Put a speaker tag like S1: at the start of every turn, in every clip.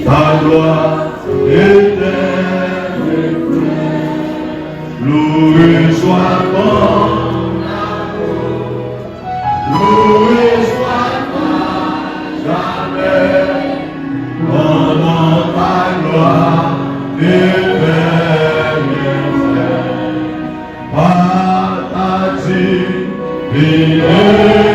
S1: Ta gloire éternelle, loué soit ton amour, loué soit ton jamais, pendant ta gloire éternelle, par ta divine amour,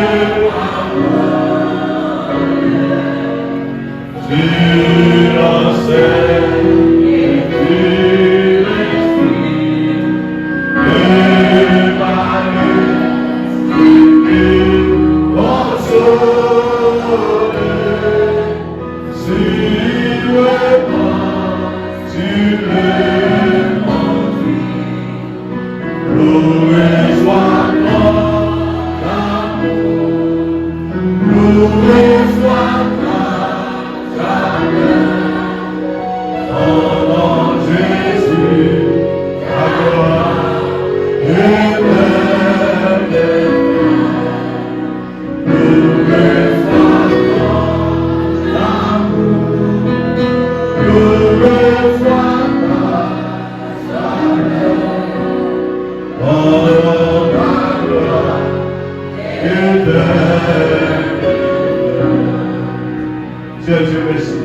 S1: Dieu, merci.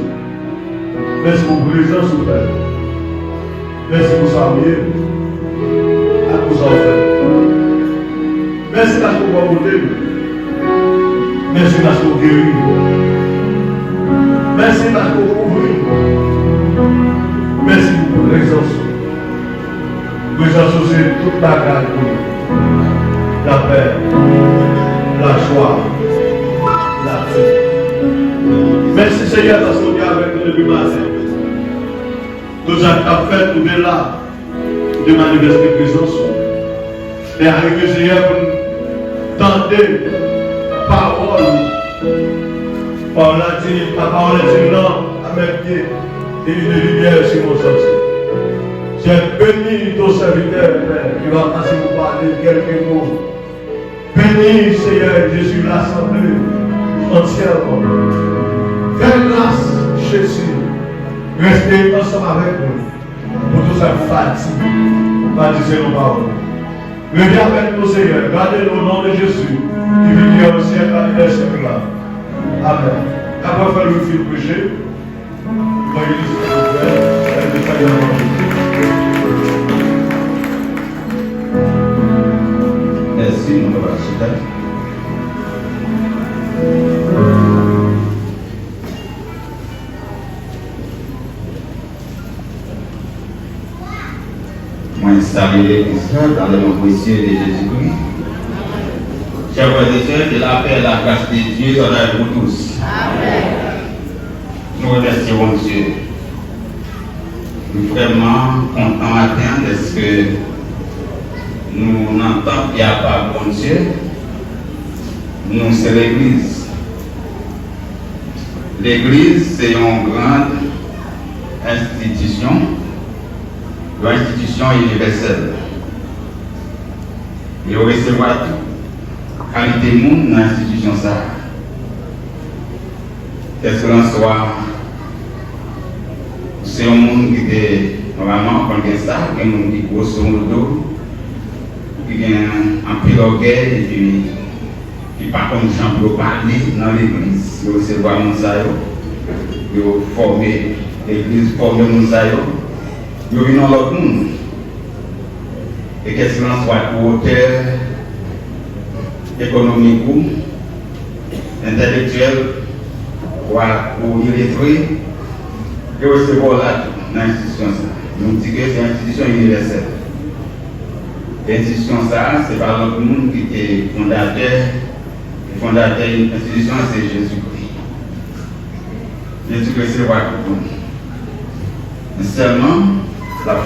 S1: Merci pour votre présence, Père. Merci pour ça, à pour ça, Père. Merci parce que vous m'avez. Merci parce que vous guérissez. Merci parce que vous ouvrez. Merci pour votre présence. Présence, c'est toute la grâce pour nous. La paix, la joie, la paix. Merci Seigneur parce que vous êtes avec nous depuis matin. Nous avons fait tout de là, de manifester présence. Et avec le Seigneur pour nous tenter parole. La parole est une lampe à mes pieds et une lumière sur mon sentier. J'ai béni ton serviteur, Père, qui va passer vous parler quelques mots. Béni Seigneur Jésus l'assemblée entièrement. Fais grâce, Jésus. Restez ensemble avec nous. Pour tout ça, fatigue. Baptisez nos paroles. Reviens avec nous, Seigneur. Gardez le nom de Jésus. Qui vit au ciel et des siècles. Amen. Après faire le fil prêché, voyez s'il vous plaît, elle est faillant.
S2: Merci, mon papa. Moi, saluer l'Église dans le nom précieux de Jésus-Christ. Chers frères et sœurs, que la paix et la grâce de Dieu soient avec vous tous. Amen. Nous remercions Dieu. Nous sommes vraiment contents matin de ce que nous n'entendons qu'il n'y a pas bon Dieu. Nous, c'est l'Église. L'Église, c'est une grande institution, une institution universelle. Et on recevra tout. Qualité de monde dans l'institution ça. Qu'est-ce que l'on soit, c'est un monde qui est normalement comme ça, qui est un monde qui est grosso modo, qui a un peu d'orgueil et puis qui par contre j'en peux parler dans l'église. Il recevoir mon saillot, il former l'église, former mon saillot, il vient dans l'autre monde. Et qu'est-ce que l'on soit pour hauteur économique ou intellectuel ou illettré, et recevoir là dans l'institution. Nous disons que c'est une institution universelle. L'institution, c'est par l'autre monde qui était fondateur. Le fondateur de l'institution, c'est Jésus-Christ. Jésus-Christ, c'est le roi pour nous. Mais seulement la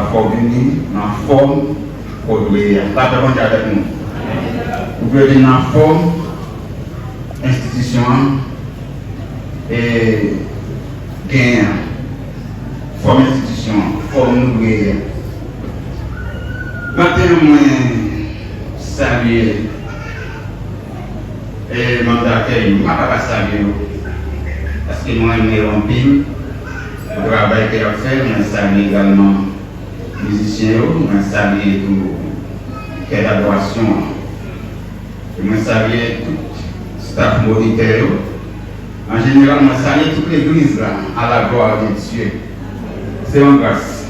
S2: forme unie, la forme produire. La personne avec nous. Vous pouvez venir dans la forme institution et gain, forme institution, forme ouvrière. Maintenant, moi, saluer Et mon accueil, je ne vais pas saluer. Parce que moi, je suis en pile. Le travail que je fais, je salue également les musiciens, je salue tout quelle adoration. Je salue tout le staff militaire. En général, je salue toute l'église à la gloire de Dieu. C'est en grâce.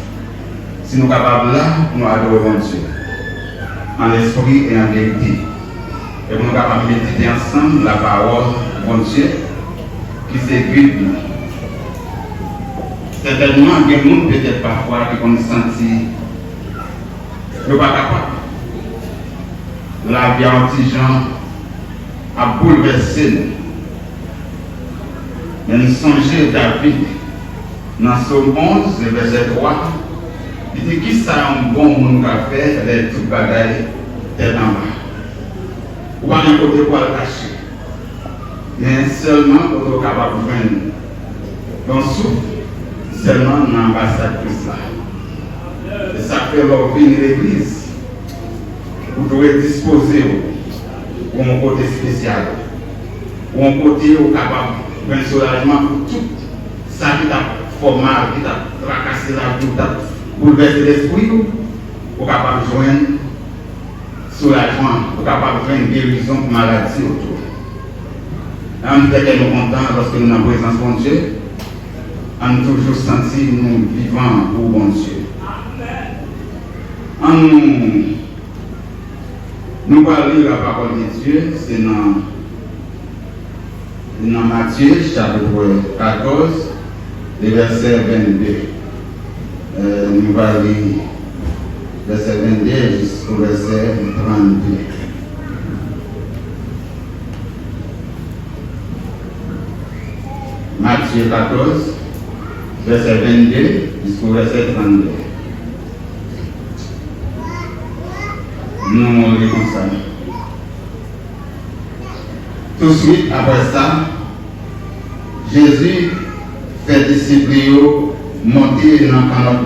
S2: Si nous sommes capables là, nous adorons Dieu. En esprit et en vérité. Et nous sommes capables de méditer ensemble la parole de Dieu qui s'écrit. Certainement, il y a des gens peut-être parfois qui ont senti qu'ils ne sont pas capables. La vie anti-gens a bouleversé nous. Mais nous songeons David dans Somme 11, verset 3. Il dit qui ça un bon monde à faire, les tout bagailles tête en bas. Ou pas un côté pour le cacher. Mais seulement pour être capable de faire. Donc souffle seulement dans l'ambassade de cela. Et ça fait leur vie de l'église. Vous devez disposer pour un côté spécial. Pour un côté capable de faire un soulagement pour tout ça qui t'a formal, qui t'a tracassé la vie, qui t'a bouleversé l'esprit, pour capable de joindre soulagement, pour capable de faire une guérison pour maladie autour. On fait que nous contents lorsque nous sommes en présence de Dieu. On toujours senti nous vivants pour bon Dieu. Nous allons lire la parole de Dieu, c'est dans Matthieu chapitre 14, le verset 22. Nous allons lire verset 22 jusqu'au verset 32. Matthieu 14, verset 22 jusqu'au verset 32. Nous lisons ça. Tout de suite après ça, Jésus fait disciples monter dans le canot.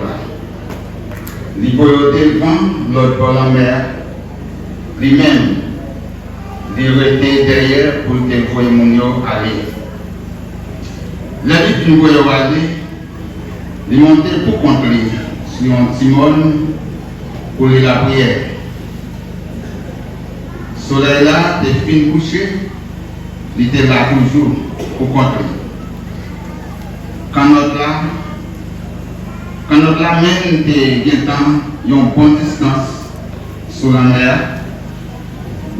S2: Il peut devant l'autre bord de la mer, lui-même, il était derrière pour que vous ayez aller. La vie que nous voyons aller, il montait pour contre lui, sur un Simone pour la prière. Le soleil là, des fins couchées, il était là toujours pour contre lui. Quand notre là même des temps, il y a une bonne distance sur la mer,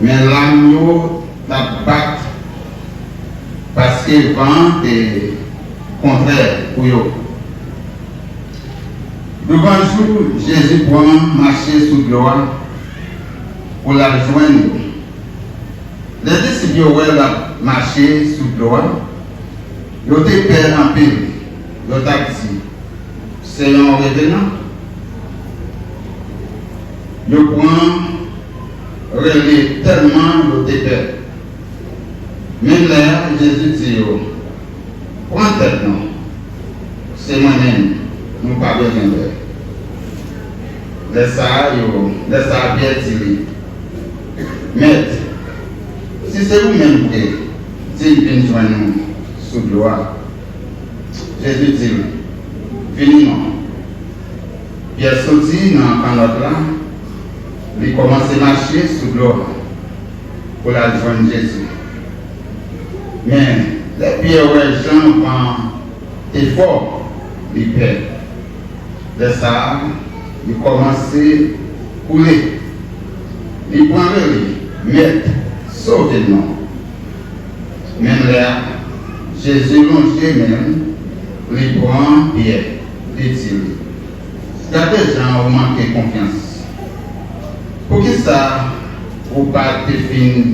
S2: mais l'agneau bat parce que le vent est contraire pour eux. Le grand jour, Jésus prend marcher sous gloire pour la rejoindre. Les disciples ont marché sous gloire, ils ont été perdus en pile, ils ont dit c'est un revenant. Ils prennent relais tellement ils ont été perdus. Même là, Jésus dit prends tête non, c'est moi-même, nous n'avons pas besoin d'eux. Laisse ça bien tiré. Maître, si c'est vous-même qui venez joindre nous sous gloire, Jésus dit, venez non. Pierre sortit dans le canot là, il commence à marcher sous gloire pour la joindre Jésus. Mais les pierres Jean prend effort, il perd. De ça, il commence à couler. Il prend le maître, sauvez-nous. Même là, Jésus longé même, il prend Pierre, il tire. Il y a des gens qui manquent confiance. Pour qui ça, vous pas définir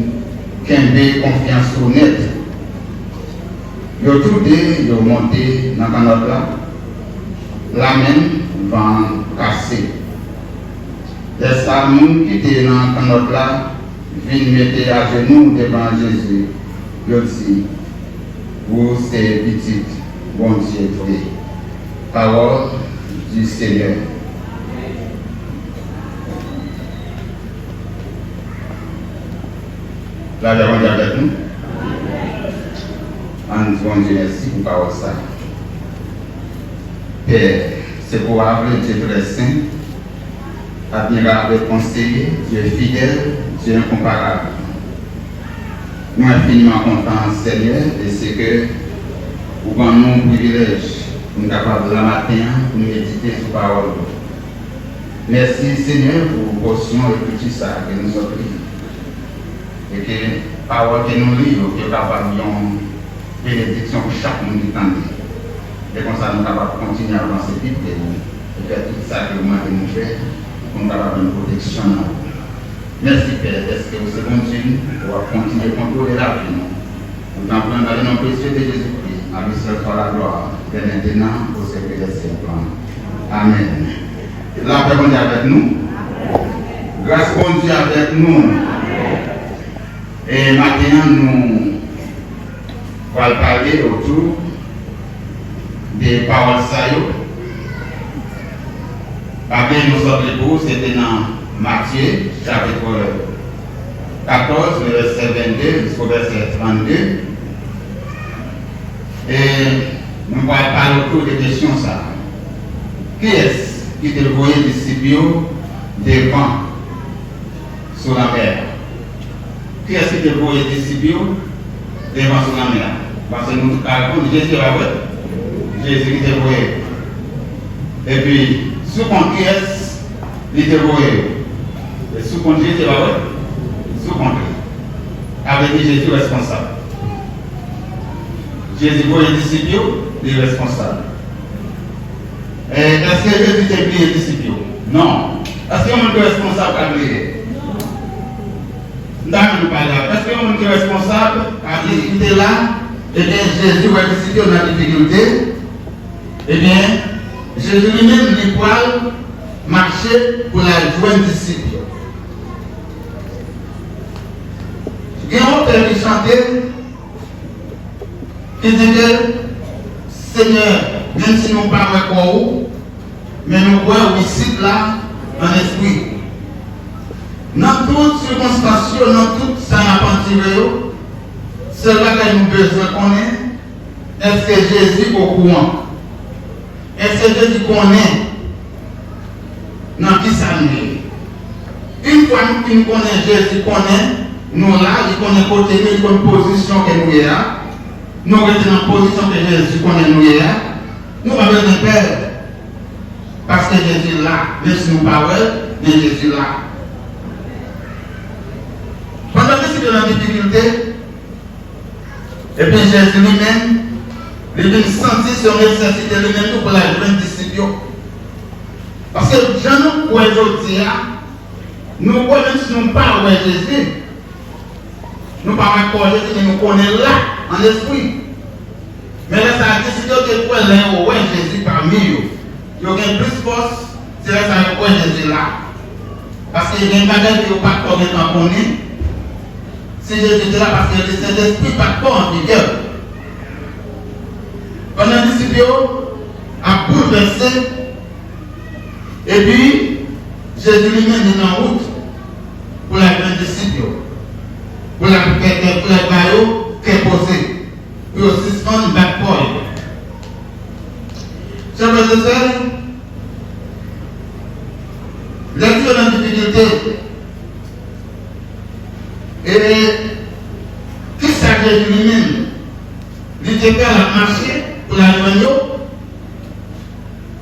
S2: qu'un confiance honnête? Ils ont tout dit, ils ont monté dans le canot là. La même va casser. Les salmons qui étaient dans le canot là viennent mettre à genoux devant Jésus. Ils ont dit, vous c'est petit, bon Dieu vrai. Parole du Seigneur. La version avec nous. En disant Dieu merci pour parole ça. Père, c'est pour appeler Dieu très saint, admirable conseiller, Dieu fidèle, Dieu incomparable. Nous infiniment contents, Seigneur, de ce que vous avez nous privilège pour nous capables la matin pour nous méditer sur la parole. Merci Seigneur pour la portion de tout ça que nous avons pris. Et que la parole que nous lisons, que nous avons bénédiction pour chaque monde qui tente. Et comme ça, nous sommes capables de continuer à avancer vite et faire tout ça que vous m'avez nous faire pour nous avoir une protection. Merci Père, est-ce que vous continuez pour continuer à contrôler la vie. Nous t'en prenons dans le nom précieux de Jésus-Christ. À lui seul soit la gloire, dès maintenant, au siècle des siècles. Amen. La paix est avec nous. Grâce à Dieu avec nous. Et maintenant, nous allons parler autour des paroles saillantes. Après, nous sommes pour, c'était dans Matthieu, chapitre 14, verset 22 jusqu'au verset 32. Et nous allons parler autour des questions. Ça. Qui est-ce qui te voyait des disciples devant sur la mer? Qui est-ce qui te voyait des disciples devant sur la mer? Parce que nous avons Jésus là, Jésus qui te voyait. Et puis, sous compte qui est-ce qui te voyait? Et sous compte Jésus là, sous compte. Avec dit Jésus responsable. Jésus voyait les disciples, les responsables. Est-ce que Jésus t'a oublié les disciples? Non. Est-ce qu'il y a un responsable à oublier? Est-ce qu'il y a un responsable à oublier? Il était là, et bien Jésus voit les disciples dans la difficulté. Eh bien, Jésus lui-même n'est pas marcher pour la joindre disciples. Il y a un autre qui chantait, qui dit que Seigneur, même si nous ne parlons pas, mais nous voyons ici là en esprit. Dans toutes circonstances, dans tout ça n'a pas tiré, c'est là que nous besoin qu'on est. Est-ce que Jésus est au courant? Est-ce que Jésus connaît dans qui ça nous est? Une fois que nous connaissons Jésus, nous là, il connaît côté, il connaît position que nous est là. Nous sommes dans la position que Jésus connaît nous est là. Nous avons besoin de peur. Parce que Jésus est là, même si nous parlons, mais Jésus est là. Pendant que c'est dans la difficulté, et puis Jésus lui-même, il vient sentir son nécessité lui-même pour la joindre disciple. Parce que Jean nous croit aujourd'hui, nous croyons même si nous parlons Jésus, nous ne parlons pas Jésus, mais nous connaissons là, en esprit. Mais là, ça a décidé que quoi l'un Jésus parmi eux. Il y a plus force, c'est là que ça Jésus là. Parce qu'il y a une bagage qui n'est pas correctement connue. Si Jésus est là, parce que le Saint-Esprit n'est pas en vigueur. Pendant le disciple a bouleversé. Et puis, Jésus lui-même est en route pour la grande disciple. Pour la baillot qui est posée. Pour aussi se rendre back point. Chers frères et sœurs, lecture dans la difficulté. Et qui s'agit lui-même? Il était fait à marcher pour la réunion.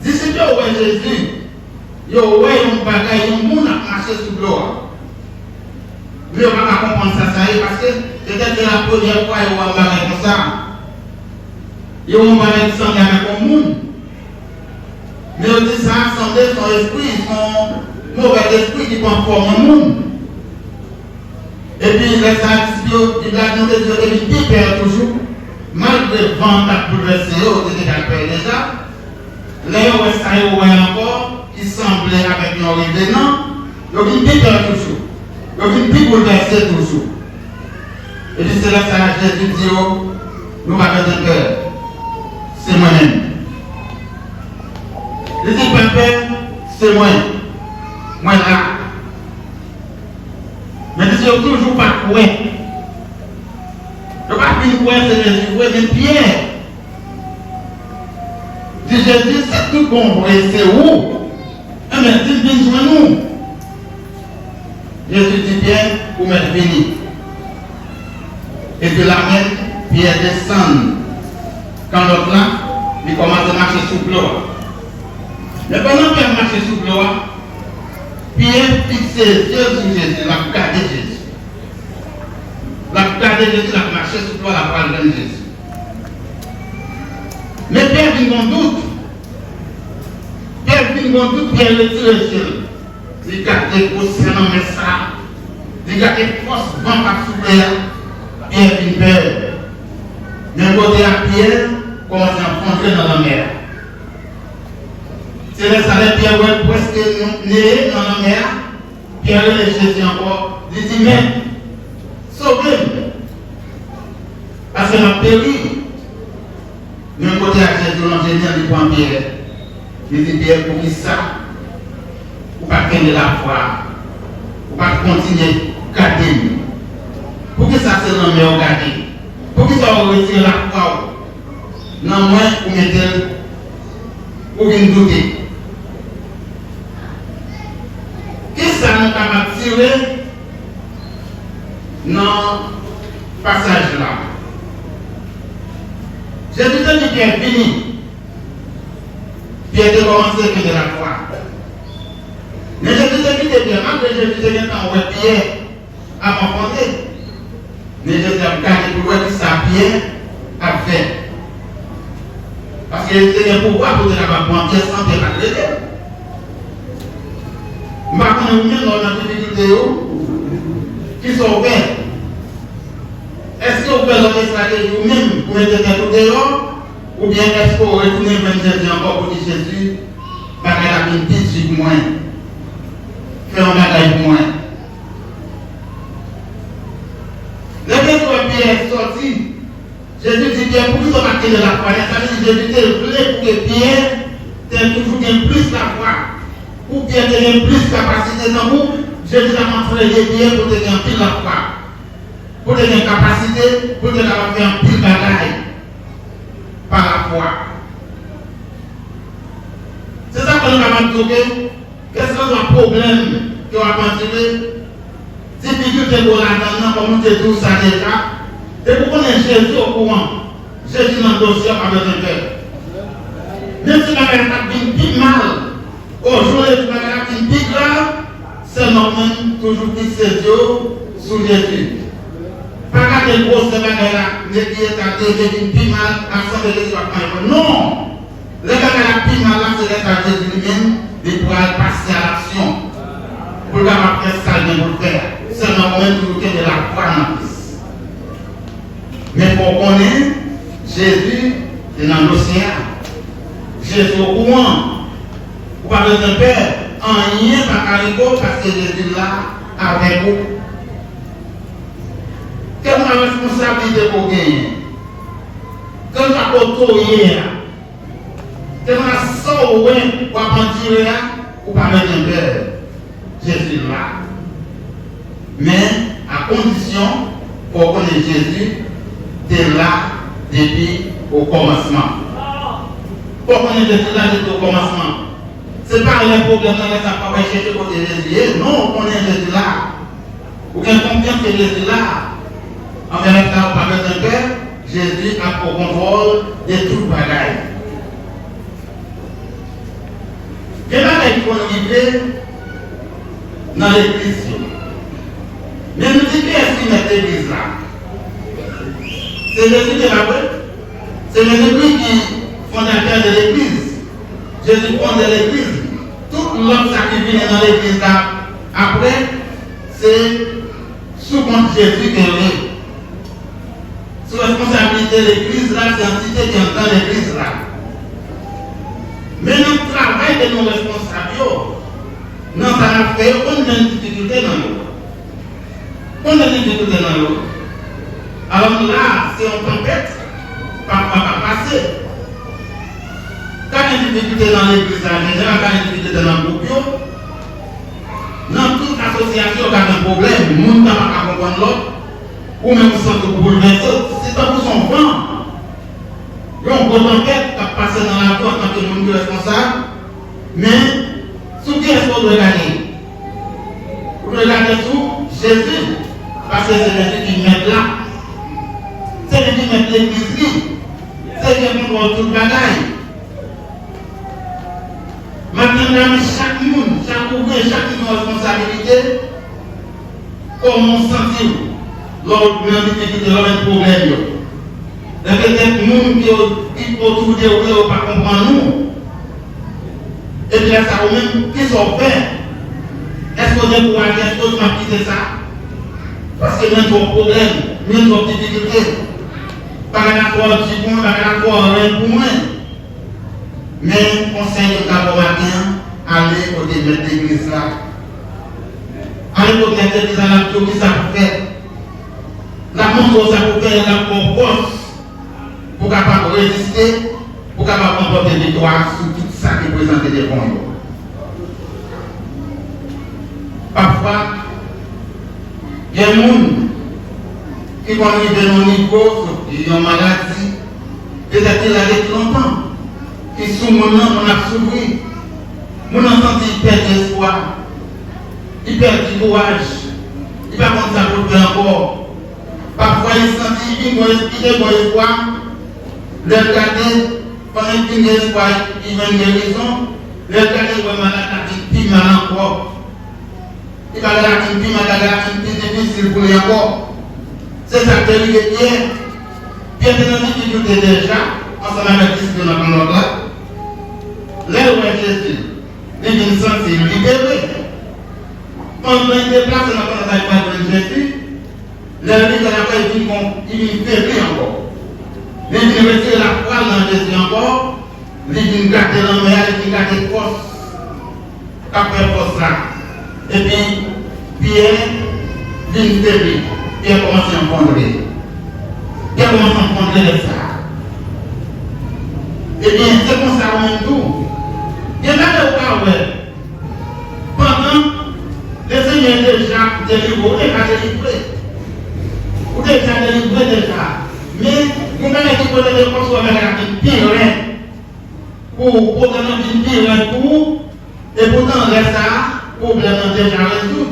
S2: Disciples, ouais Jésus, yo ouais un bagage, un monde a marché sur l'eau. Mais on ne va pas comprendre ça, parce que peut-être la première fois il y a un bagage comme ça. Il y a un bagage qui s'engage avec le monde. Mais on dit ça, son esprit, son mauvais esprit qui prend forme au monde. Et puis il laisse ça, il a demandé de Dieu, il perd toujours. Malgré le vent qui a bouleversé, il était déjà. Là, il y a ça encore, qui semblait avec nos revenants, il perd toujours. Il vient bouleverser toujours. Et puis c'est là que Jésus dit, nous avons de peur. C'est moi-même. Il dit, papa, c'est moi. Moi là. Mais il dit, toujours pas quoi. venu voir c'est Jésus, mais Pierre. Dit Jésus, c'est tout bon, c'est où? Ah mais dis bien nous. Jésus dit Pierre, vous m'êtes béni. Et de la mer, Pierre descend. Quand l'autre là, il commence à marcher sous l'eau. Mais pendant Pierre marche sous l'eau, Pierre fixe ses yeux sur Jésus, la regarde Jésus. La regarde Jésus, la marche sous l'eau, la parole de Jésus. Mais Pierre vient en doute. Pierre vient en doute, Pierre le tire les yeux. Il garde pour ça, mais ça. Il garde force, bon, pas sous l'air. Pierre vient peur. D'un côté à Pierre, commence à rentrer dans la mer. C'est là que Pierre est presque né dans la mer. Pierre est Jésus encore. Il dit, mais, sauvez-moi. Parce que ma péri. D'un côté à Jésus, l'ingénieur dit pour Pierre. Il dit, Pierre, pour qui ça? Pour ne pas gagner la foi. Pour ne pas continuer à garder. Pour que ça c'est dans le meilleur garder. Pour que ça retire la foi. Non, moi, pour mettre, pour une douter. Qu'est-ce que ça nous a tiré dans le passage là? J'ai dit que Pierre fini. Pierre a commencé à faire de la foi. Mais j'ai dit que Pierre, malgré que j'ai dit que Pierre a rencontré. Mais je suis regardé pour voir que ça Pierre a fait. Parce que c'est un pouvoir pour te faire prendre pièce sans te l'aider. Je ne sais pas si dans la difficulté qui sont ouverts. Est-ce que vous pouvez leur stratégie vous-même pour mettre tout dehors? Ou bien est-ce que vous retournez même Jésus encore pour dire Jésus, parce qu'elle a une petite sur moi. Fais un bagage pour moi. Le maître Pierre est sorti. Jésus dit Pierre, pour que vous marquez de la foi, ça veut dire Jésus te voulait pour que Pierre ait toujours plus la foi. Pour Pierre ait plus de capacité dans vous, Jésus a montré les Pierre pour te gagner plus la foi. Pour te gagner capacité, pour te faire un plus de bagaille par la foi. C'est ça que nous avons trouvé. Qu'est-ce que c'est un problème que nous avons trouvé? Difficulté pour la donne, comme nous disons ça déjà. Et pour qu'on ait Jésus au courant, Jésus dans le dossier avec un cœur. Même si la guerre a bien mal, aujourd'hui, la guerre a bien grave, c'est normal toujours qui ses yeux sur Jésus. Pas qu'à des grosses bagages, mais qui est à Jésus bien mal, à son de Jésus à non! Le gars qui a bien mal, c'est à Jésus lui-même, il pourra passer à l'action. Pour le gars faire ça, il va le faire. C'est normal toujours qu'il y ait de la foi dans Christ. Mais pour qu'on ait, Jésus est dans l'océan. Jésus au courant. Vous parlez d'un père, en rien par carico, parce que Jésus est là avec vous. Quelle est la responsabilité pour gagner? Quelle est la autorité? Quelle est la sauve pour apprendre ou parler d'un père? Jésus est là. Mais à condition pour qu'on ait Jésus, t'es là depuis au commencement. Pour qu'on ait Jésus là depuis au commencement. Ce n'est pas un problème dans les affaires de chercher côté Jésus. Non, on est Jésus là. Ou bien confiance que Jésus là. En même temps, par le Père, Jésus a pour contrôle de tout le bagage. Il y a des gens qui vivent dans l'église. Mais nous disons qui est-ce qui met l'église là? C'est Jésus qui est là, c'est Jésus qui est fondateur de l'église. Jésus fonde l'église. Tout l'homme qui vient dans l'église là, après, c'est sous compte Jésus qui est là. Sous responsabilité de l'église là, c'est l'entité qui est dans l'église là. Mais nous travaillons de nos responsables. Nous avons fait aucune difficulté dans nous. On a des difficultés dans l'eau. Alors là, c'est une tempête, pas passer. Quand il y a des difficultés dans l'église, quand il y a des difficultés dans le groupe, dans toute association, il y a un problème, le monde n'a pas comprendre l'autre, ou même sans que vous bouleversez, c'est pas pour son vent. Il y a une grosse enquête qui a passé dans la vie en tant que monde responsable. Mais, sous qui est-ce qu'on doit regarder? Vous doit regarder sous Jésus. Parce que c'est Jésus qui met là. C'est lui qui met l'église. C'est lui qui contrôle toute bagaille. Maintenant, chaque monde, chaque ouvrier, chaque responsabilité, comment sentir lors de difficulté, lors d'un problème. Il y a peut-être monde qui autour de vous ne pas comprendre nous. Et puis là, ça vous même qui sont faits. Est-ce qu'on est courageux? Est-ce qu'on a quitté ça? Parce que même ton problème, même ton difficulté, par rapport à petit point, par rapport à rien pour moi. Mais conseil de d'abord matin, aller côté de l'église là. Aller côté de l'église là, tout qui ça peut faire. La montre ça peut faire la propose pour capable résister, pour capable remporter victoire sur tout ça qui présente des points. Parfois, il y a des gens qui vont arriver au niveau, qui ont maladie, peut-être qu'ils arrivent longtemps. Qui sont mon nom, on a souffert. Mon enfant il perd l'espoir, il perd du courage, il va prendre ça pour faire encore. Parfois il sentit qu'il y a bon espoir, le regarder, pendant qu'il y a espoir, il va une guérison, le regarder vraiment la vie mal encore. Il va la vie plus difficile pour lui encore. C'est ça que lui est Pierre. Pierre est dans la difficulté déjà, ensemble avec Christ dans notre là. Là où est Jésus, il vient se sentir libéré. Quand il est déplacé dans la vie de Jésus, là il vient faiblir encore. Il vient retirer la foi dans Jésus encore, il vient garder la mer, il vient garder force. Après force là. Et puis, Pierre vient faiblir. Pierre commence à encontrer. Pierre commence à encontrer ça. Eh bien, c'est comme ça en même temps. Il y a là pendant les Seigneurs déjà délivrés, ou déjà délivré déjà. Mais vous avez dit que vous avez construit avec pire pour programmer une pire pour, et pourtant reste ça, problème déjà résolu.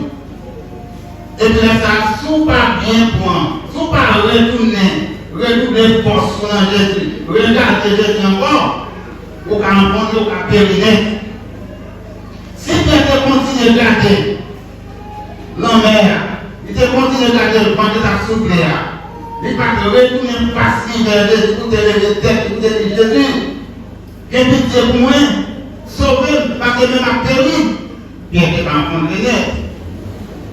S2: Et puis là, ça, sous pas bien point, sous pas retourner force dans Jésus, regardez Jésus encore. Pour qu'on rencontre au périmètre. Si Pierre continue de garder l'envers, il continue de garder le ventre de la souple, il va te retourner facile vers Jésus, pour te lever tête, pour te dire Jésus, et pitié pour moi, sauver, parce que même à périr, Pierre ne va pas rencontrer net.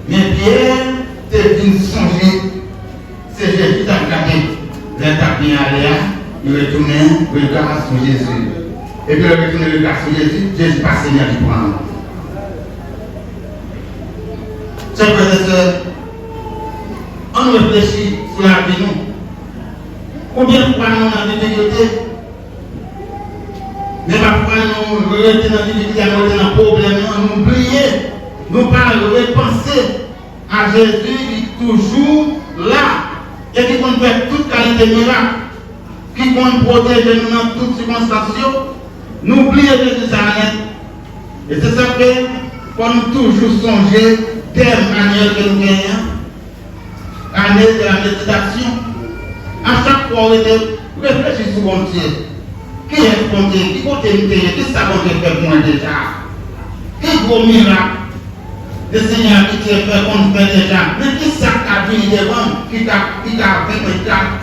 S2: Mais Pierre, te venu songer, c'est Jésus qui t'a gardé. L'état bien allé, il retourne, regarde sur Jésus. Et puis, il retourne le regard sur Jésus, Jésus passe Seigneur du prendre. Chers frères et sœurs, on réfléchit sur la vie nous. Combien de fois nous avons des difficultés? Mais parfois nous restons dans des difficultés, nous restons dans des problèmes, nous oublions, nous parlons, repenser à Jésus qui est toujours là et qui compte faire toute qualité de miracle, qui compte protéger nous dans toutes circonstances. N'oubliez Jésus ça rien. Et c'est ça que quand nous toujours songer des manières que nous gagnons, année de la méditation, à chaque fois on réfléchit sur mon Dieu. Qui est mon Dieu? Qui côté nous payer? Qui ça qu'on fait pour moi déjà? Qui gros miracle? Le Seigneur qui te fait qu'on fait déjà. Mais qui ça qui a fini devant? Qui a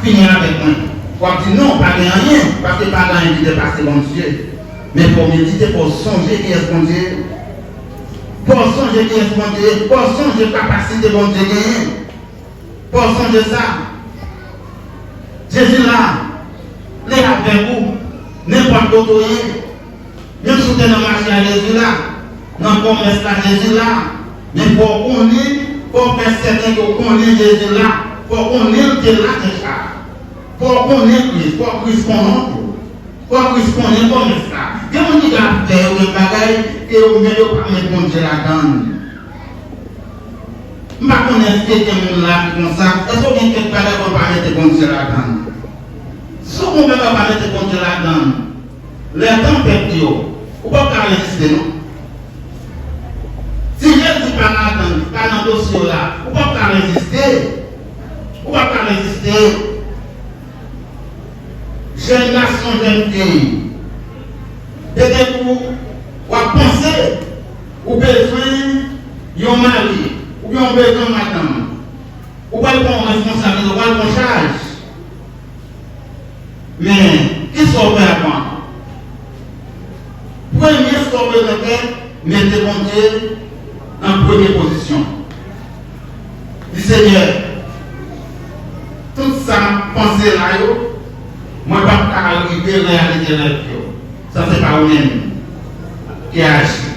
S2: fini avec moi? Quand tu dis non, pas rien, parce que pas rien qui dépasse mon Dieu. Mais pour méditer, pour songer qui est mon Dieu, pour songer qui est mon Dieu, pour songer la capacité de mon Dieu gagner, pour songer ça. Jésus là, les avec vous, n'importe où, même si vous êtes dans le marché à Jésus là, dans le commerce à Jésus là, mais pour qu'on ait, pour faire certain qu'on ait Jésus là, pour qu'on ait là déjà, pour qu'on ait Christ, pour Christ qu'on entre. Pour correspondre comme ça. Il y a des gens qui ont fait des bagailles et ils ne peuvent pas mettre mon Dieu là-dedans. Je ne sais pas si quelqu'un là comme ça. Est-ce qu'il y a quelqu'un qui ne peut pas mettre mon Dieu là-dedans? on va mettre bon Dieu là-dedans? Les tempêtes, on ne peut pas résister, non? Si Jésus n'est pas là-dedans, pas dans le dossier là, on ne peut pas résister. On ne peut pas résister. Jeune garçon, jeune fille, peut-être vous pensez, vous avez besoin d'un mari, ou bien vous avez besoin de madame, ou pas de responsabilité, ou pas de charge. Mais, qui sont avant? Premier ce qu'on veut faire, mettez mon Dieu en première position. Du Seigneur, tout ça, pensez là, moi, je ne peux pas arriver à réaliser la vie. Ça, c'est pas vous-même qui agit.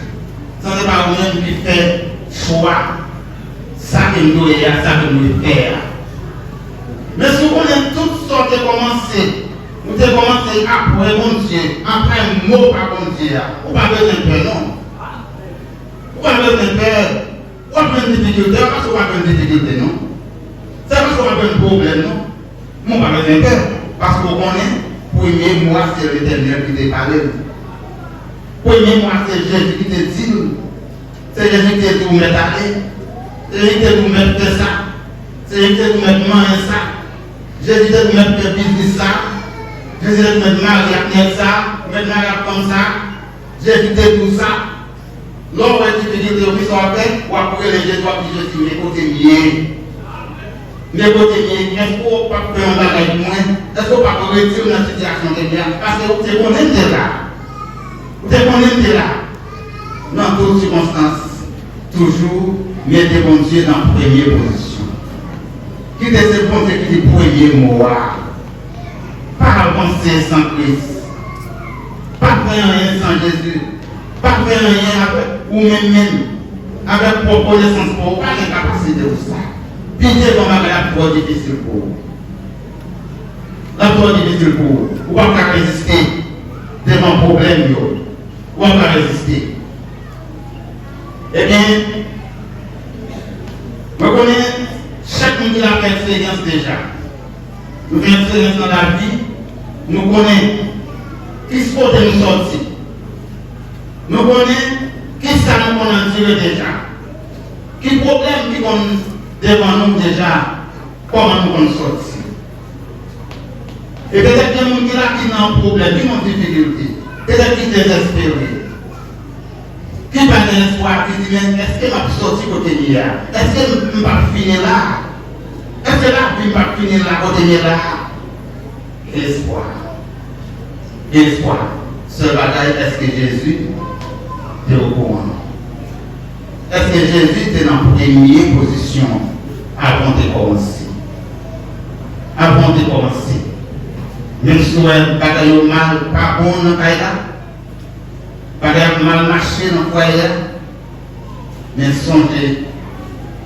S2: Ça, c'est pas vous-même qui fait choix. Ça que nous devons faire, ça que nous devons faire. Mais si vous connaissez toutes sortes de commencer, vous devez commencer après mon Dieu, après un mot par mon Dieu. Vous n'avez pas besoin de peur, non? Vous n'avez pas besoin de peur. Vous n'avez pas besoin de difficulté, parce que vous n'avez pas besoin de difficulté, non? C'est parce que vous n'avez pas besoin de problème, non? Vous n'avez pas besoin de peur. Parce que vous connaissez, premier mois, c'est l'Éternel qui te parle. Premier mois, c'est Jésus qui te dit. C'est Jésus qui te dit, vous mettez aller. C'est Jésus qui te dit, vous mettez ça. C'est Jésus qui te dit, vous mettez manger ça. Jésus qui te dit, vous mettez business ça. Jésus qui te dit, vous mettez mariage ça. Vous mettez mariage comme ça. Jésus qui te dit tout ça. L'homme est difficulté au plus en fait, ou après les Jésus qui je suis, mes côtés liés. Mais côté est-ce qu'on ne peut pas faire un bagage moins? Est-ce qu'on ne peut pas retirer dans la situation de bien? Parce que vous êtes connecté là. Vous êtes connecté là. Dans toutes circonstances, toujours mettez bon Dieu dans la première position. Qui est ce bon Dieu qui est le premier mot? Pas avancer sans Christ. Pas faire rien sans Jésus. Pas faire rien avec vous-même. Avec vos connaissances pour vous. Pas de capacité de ça. Pitié comme la trop difficile pour vous. La trop difficile pour vous. Vous ne pouvez pas résister devant un problème. Vous ne pouvez pas résister. Eh bien, je connais chaque monde qui a fait expérience déjà. Nous faisons expérience dans la vie. Nous connaissons qui se peut nous sortir. Nous connaissons qui ça nous connaît tiré déjà. Qui problème qui qu'on devant nous déjà, comment nous allons sortir. Et peut-être qu'il y a des gens qui ont un problème, qui ont une difficulté, peut-être qui sont désespérés, qui n'ont pas d'espoir, qui disent, est-ce que je vais sortir côté de là? Est-ce que je ne vais pas finir là? Est-ce que la vie ne va pas finir là, côté de là? Espoir. Espoir. Ce bagaille, est-ce que Jésus est au courant? Est-ce que Jésus était dans la première position avant de commencer? Avant de commencer. Même si vous avez bagaille mal, pas bon dans le caïda, bagaille mal marché dans le foyer, mais songez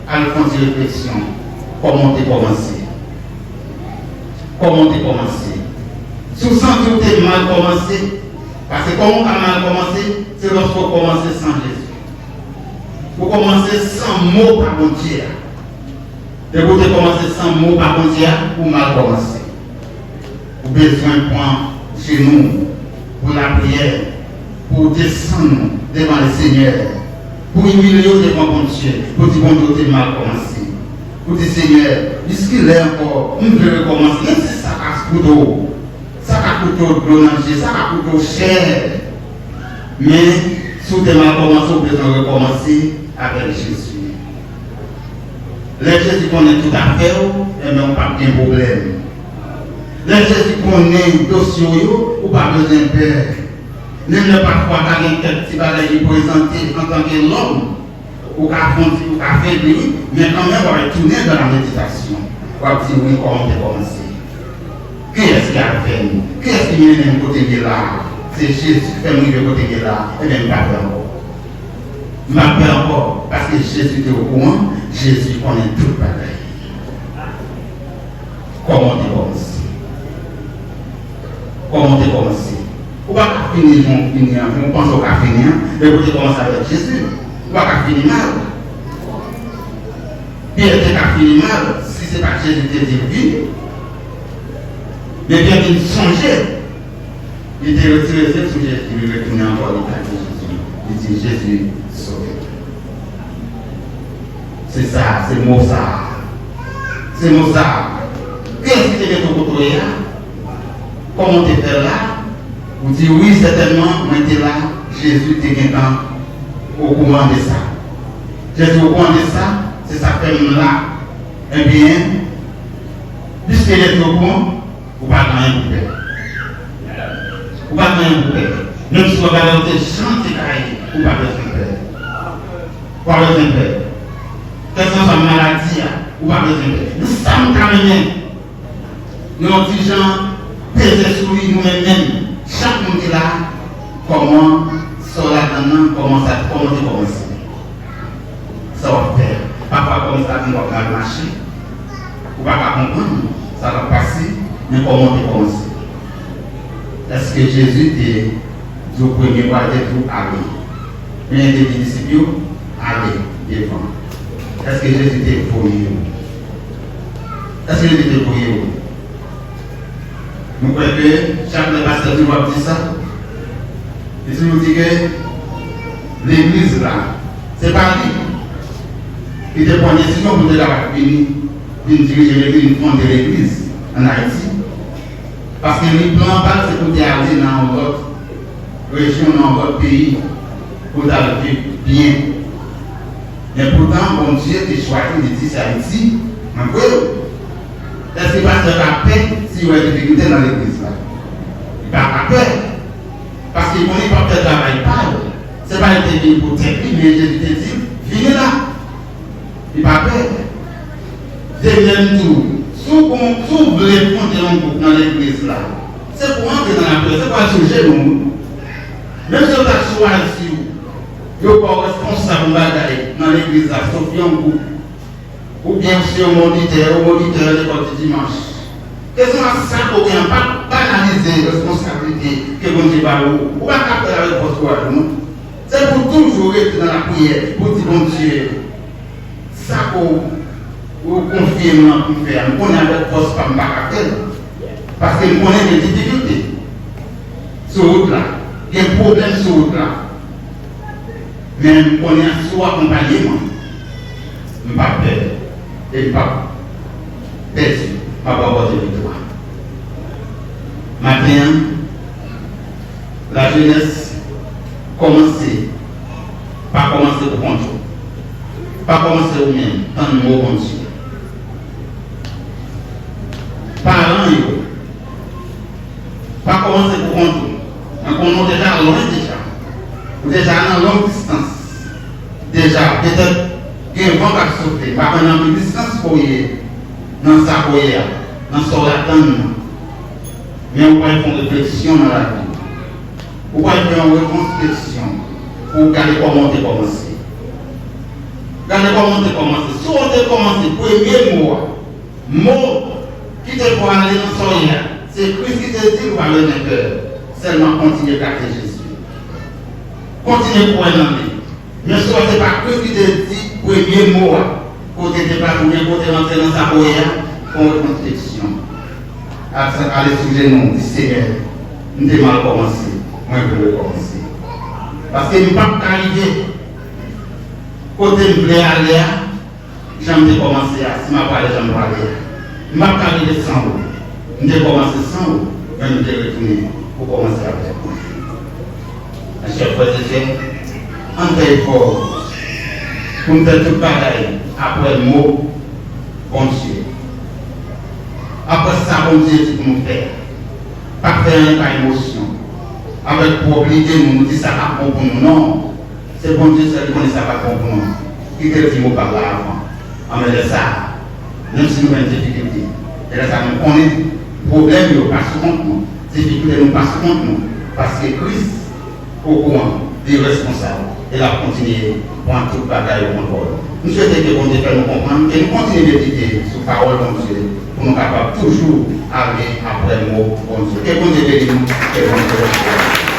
S2: à le fond de réflexion. Comment de commencer? Comment de commencer? Si vous sentez que vous avez mal commencé, parce que comment on a mal commencé, c'est lorsque vous commencez sans Jésus. Vous commencez sans mot par mon Dieu. Et vous commencez sans mot par mon Dieu, vous mal commencé. Vous avez besoin de prendre chez nous pour la prière, pour descendre devant le Seigneur, pour humilier devant mon Dieu, pour dire bon Dieu, mal commencé. Pour dire Seigneur, puisqu'il est encore, nous devons recommencer, même si ça casse couteau, ça casse couteau de l'onanger, ça casse couteau cher. Mais si vous avez mal commencé, vous devez recommencer avec Jésus. Les Jésus connaît tout à fait, et même pas de problème. Les Jésus connaît le dossier, ou pas besoin de peur. Même pas croire qu'il y a quelques petits bagages qui présentent en tant que l'homme, ou qu'à fonder, ou qu'à faiblir, mais quand même, on va retourner dans la méditation. On va dire oui, comment on peut commencer. Qui est-ce qui a fait nous? Qui est-ce qui vient de côté de là? C'est Jésus qui fait nous de côté de là, et bien, il m'a fait encore. Il m'a fait encore, parce que Jésus était au courant, Jésus connaît tout le bagaille. Comment tu commences? Comment tu commences? On va pas finir, on pense qu'on va finir, et vous commencez avec Jésus. On va pas finir mal. Bien, tu vas finir mal si ce n'est pas Jésus qui te dit oui. Mais bien qu'il songeait, il était retiré sur Jésus, il retournait encore dans le Jésus. Il dit Jésus, sauve. C'est ça, c'est Mozart. C'est Mozart. Qu'est-ce qui était ton côté là? Comment tu es là? Vous dites oui, certainement, moi j'étais là, Jésus était quelqu'un au courant de ça. Jésus au courant de ça, c'est ça que là. Eh bien, puisqu'il est au courant, vous ne pouvez pas rien pour faire. Vous ne pouvez pas rien pour faire. Même si vous regardez des gens qui caillent, vous ne pouvez pas faire. Vous ne pouvez pas faire. Quelle que soit la maladie, vous ne pouvez pas faire. Nous sommes caméliens. Nous avons dit gens, peser sur lui nous-mêmes. Chaque monde est là, comment ça comment ça commence. Ça va faire. Parfois, comme ça, on va mal marcher. Vous ne pouvez pas comprendre. Ça va passer, mais comment tu commences? Est-ce que Jésus était du premier pas de tout aller? Mais il était disciple, aller devant. Est-ce que Jésus était pour vous? Est-ce que Jésus était pour vous? Nous croyons que chaque pasteur nous va dire ça. Et nous dit que l'église là, c'est pas lui. Il était pour une décision pour venir diriger l'église, fonder l'église en Haïti. Parce que le plan pas c'est pour aller dans votre région, dans votre pays, pour aller bien. Mais pourtant, bon Dieu a choisi de dire ça Haïti, est-ce que le pasteur a peur s'il y a des difficultés dans l'église là? Il n'a pas peur. Parce qu'il connaît pas peut-être travail pas. Ce n'est pas un pays pour t'aider, mais Jésus te dit, venez là. Il n'a pas peur. Deuxième tour, si vous voulez fonder un groupe dans l'église là, c'est pour entrer dans la paix, c'est pas le sujet nous. Même si on a choisi, vous n'êtes pas responsable dans l'église là, sauf un groupe. Ou bien si on moniteur de l'école du dimanche. Question à ça qu'on vient pas banaliser la responsabilité que vous dites par vous. Ou pas capter la réponse pour nous. C'est pour toujours être dans la prière, pour dire bon Dieu, ça qu'on confirme dans le faire, nous connaissons avec force par caractère. Parce que nous connaissons des difficultés. Sur route là, il y a des problèmes sur route là. Mais nous connaissons soit accompagnement. Nous pas peur. Et pas perdu, pas avoir de victoire. Maintenant, la jeunesse commence, pas commencer pour compte, pas commencer au même, dans le mot compte. Parents, pas commencer pour compte, mais qu'on est déjà loin déjà dans longue distance, déjà peut-être. Il y a un vent qui a sauté, pas pendant une distance pour y dans sa coyer, dans son latin. Mais on va faire une réflexion dans la vie. On va faire une reconstruction pour regarder comment tu commences. Regardez comment tu commences. Si on te commence, premier mot qui te pour aller dans son lien, c'est Christ qui te dit par le vainqueur. Seulement continuer à garder Jésus. Continuez pour un ami. Mais ce n'est pas Christ qui te dit. Premier mot, côté département, côté rentrer dans sa cohésion, pour reconstruction. Allez sujet nous, dit Seigneur, nous devons mal commencer, moi je veux commencer. Parce que nous ne pouvons pas arriver, côté nous voulons aller, j'aime commencer, si je parle, j'aime parler. Nous ne pouvons pas arriver sans vous. Nous devons commencer sans vous, mais nous devons retourner pour commencer avec vous. Mes chers frères et sœurs, en fait fort. Pour nous faire tout pareil, après le mot, bon Dieu. Après ça, bon Dieu, tu peux nous faire. Pas faire une émotion. Avec pour obliger nous dire ça pas bon pour nous. Non. C'est bon Dieu qui connaît ça pas bon pour nous. Qui te dit mot par là avant. En fait ça, même si nous avons des difficultés, et là, ça nous connaît. Problème, nous passe contre nous. Difficulté, nous passe contre nous. Parce que Christ, au courant, est responsable. Et la continuer pour un tout bagaille au monde. Nous souhaitons que bon Dieu fasse nous comprendre et nous continuer d'étudier sur la parole de Dieu pour nous capables toujours aller après le mot bon Dieu. Que bon Dieu bénisse nous et bon Dieu.